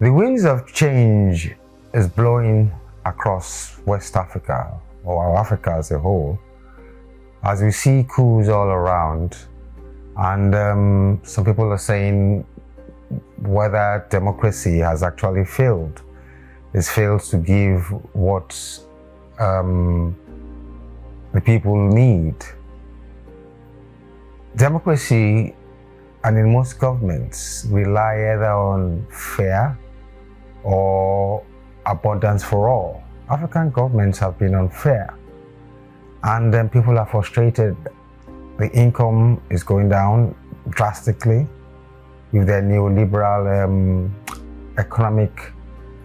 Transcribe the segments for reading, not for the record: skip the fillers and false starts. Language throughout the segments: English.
The winds of change is blowing across West Africa, or Africa as a whole, as we see coups all around. And some people are saying whether democracy has actually failed. It's failed to give what the people need. Democracy, and in most governments, rely either on fear or abundance for all. African governments have been unfair, and then people are frustrated. The income is going down drastically with their neoliberal economic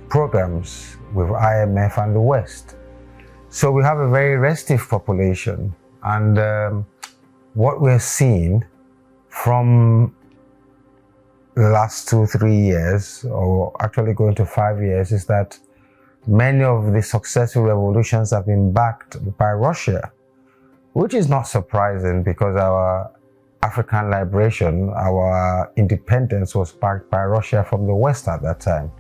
programs with IMF and the West. So we have a very restive population, and what we're seeing from the last 2-3 years, or actually going to 5 years, is that many of the successful revolutions have been backed by Russia, which is not surprising because our African liberation, our independence, was backed by Russia from the West at that time.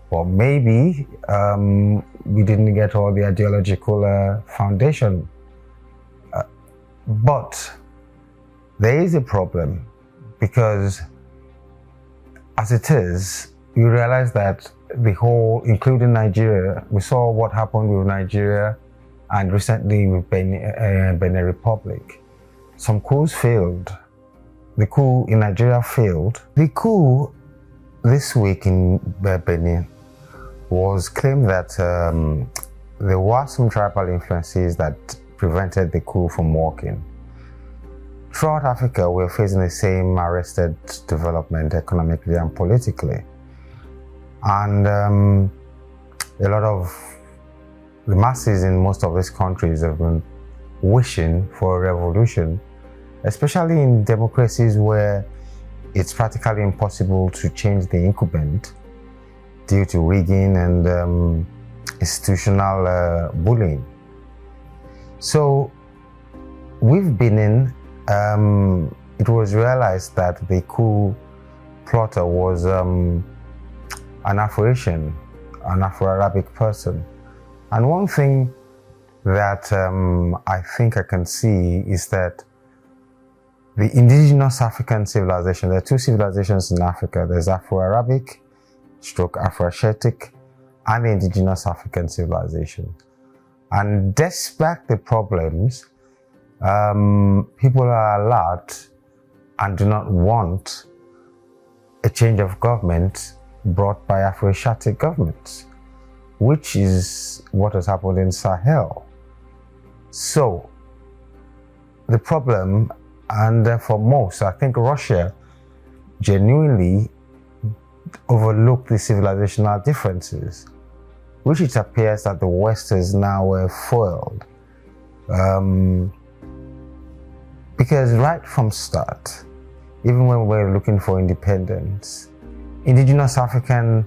Or maybe we didn't get all the ideological foundation. But there is a problem, because as it is, you realize that the whole, including Nigeria, we saw what happened with Nigeria and recently with Benin Republic. Some coups failed. The coup in Nigeria failed. The coup this week in Benin was claimed that there were some tribal influences that prevented the coup from working. Throughout Africa, we're facing the same arrested development economically and politically. And a lot of the masses in most of these countries have been wishing for a revolution, especially in democracies where it's practically impossible to change the incumbent due to rigging and institutional bullying. So with Benin, it was realized that the coup plotter was an Afro-Asian, an Afro-Arabic person. And one thing that I think I can see is that the indigenous African civilization, there are two civilizations in Africa. There's Afro-Arabic, Afro-Asiatic, and the indigenous African civilization. And despite the problems, people are allowed and do not want a change of government brought by Afro-Asiatic governments, which is what has happened in Sahel. So the problem, and for most, I think Russia genuinely overlooked the civilizational differences, which it appears that the West is now foiled. Because right from start, even when we're looking for independence, indigenous African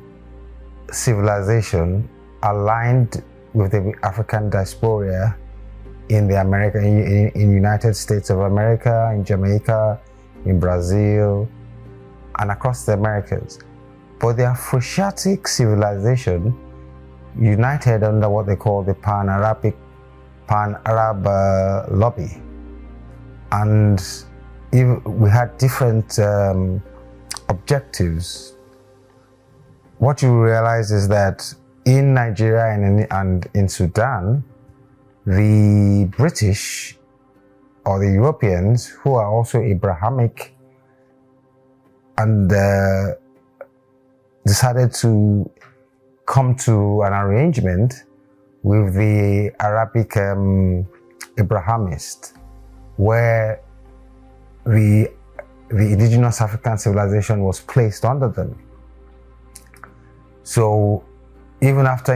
civilization aligned with the African diaspora in the in United States of America, in Jamaica, in Brazil, and across the Americas. But the Afro-Asiatic civilization united under what they call the Pan-Arab lobby. And we had different objectives. What you realize is that in Nigeria and in Sudan, the British or the Europeans, who are also Abrahamic, and decided to come to an arrangement with the Arabic Abrahamists, where the indigenous African civilization was placed under them. So even after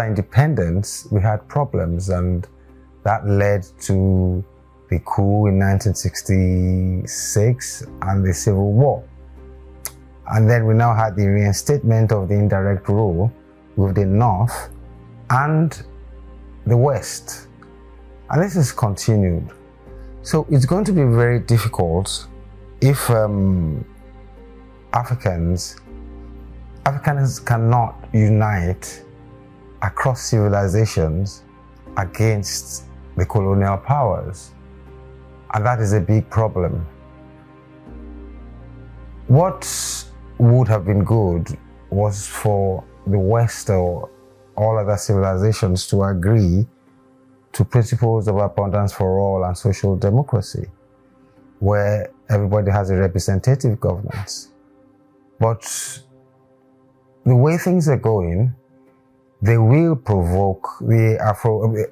independence, we had problems, and that led to the coup in 1966 and the Civil War. And then we now had the reinstatement of the indirect rule with the North and the West. And this is continued. So it's going to be very difficult if Africans Africans cannot unite across civilizations against the colonial powers. And that is a big problem. What would have been good was for the West or all other civilizations to agree to principles of abundance for all and social democracy, where everybody has a representative governance. But the way things are going, they will provoke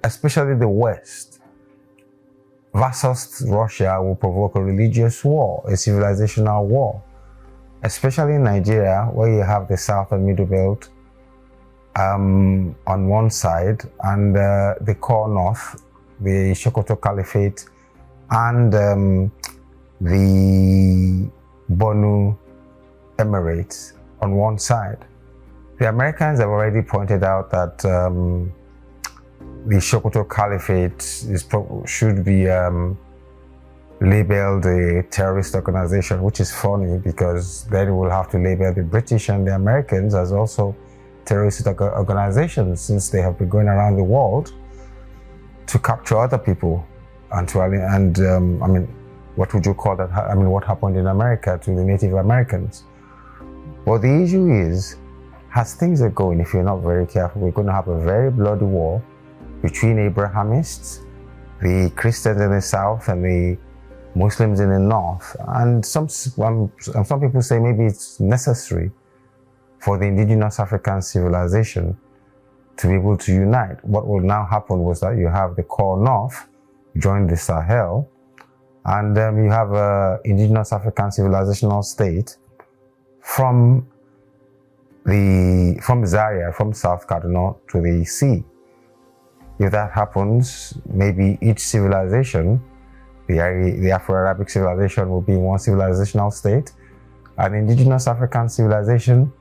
especially the West, versus Russia will provoke a religious war, a civilizational war, especially in Nigeria, where you have the South and Middle Belt on one side, and the core North, the Sokoto Caliphate, and the Bonu Emirates on one side. The Americans have already pointed out that the Sokoto Caliphate should be labeled a terrorist organization, which is funny because then we'll have to label the British and the Americans as also terrorist organizations, since they have been going around the world to capture other people what would you call that? What happened in America to the Native Americans? Well, the issue is, as things are going, if you're not very careful, we're going to have a very bloody war between Abrahamists, the Christians in the South and the Muslims in the North. And some people say maybe it's necessary for the indigenous African civilization to be able to unite. What will now happen was that you have the core North join the Sahel, and you have an indigenous African civilizational state from Zaria, from South Kaduna to the sea. If that happens, maybe each civilization, the Afro-Arabic civilization, will be one civilizational state, an indigenous African civilization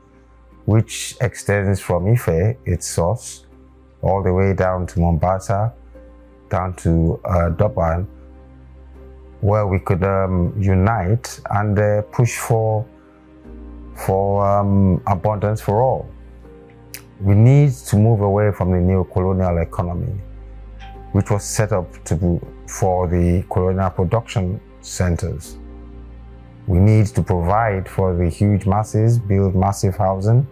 which extends from Ife, its source, all the way down to Mombasa, down to Durban, where we could unite and push for abundance for all. We need to move away from the neo-colonial economy, which was set up for the colonial production centers. We need to provide for the huge masses, build massive housing,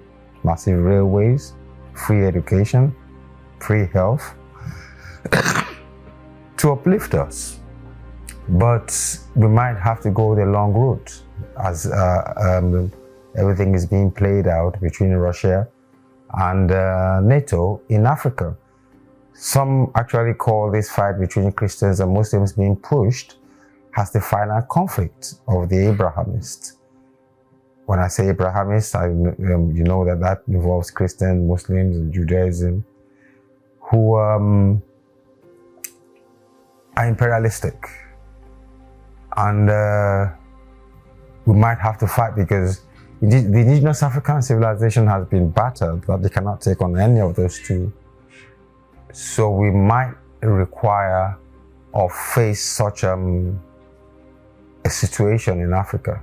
massive railways, free education, free health, to uplift us. But we might have to go the long route as everything is being played out between Russia and NATO in Africa. Some actually call this fight between Christians and Muslims being pushed as the final conflict of the Abrahamists. When I say Abrahamists, you know that involves Christians, Muslims, and Judaism, who are imperialistic. And we might have to fight because the indigenous African civilization has been battered, but they cannot take on any of those two. So we might require or face such a situation in Africa.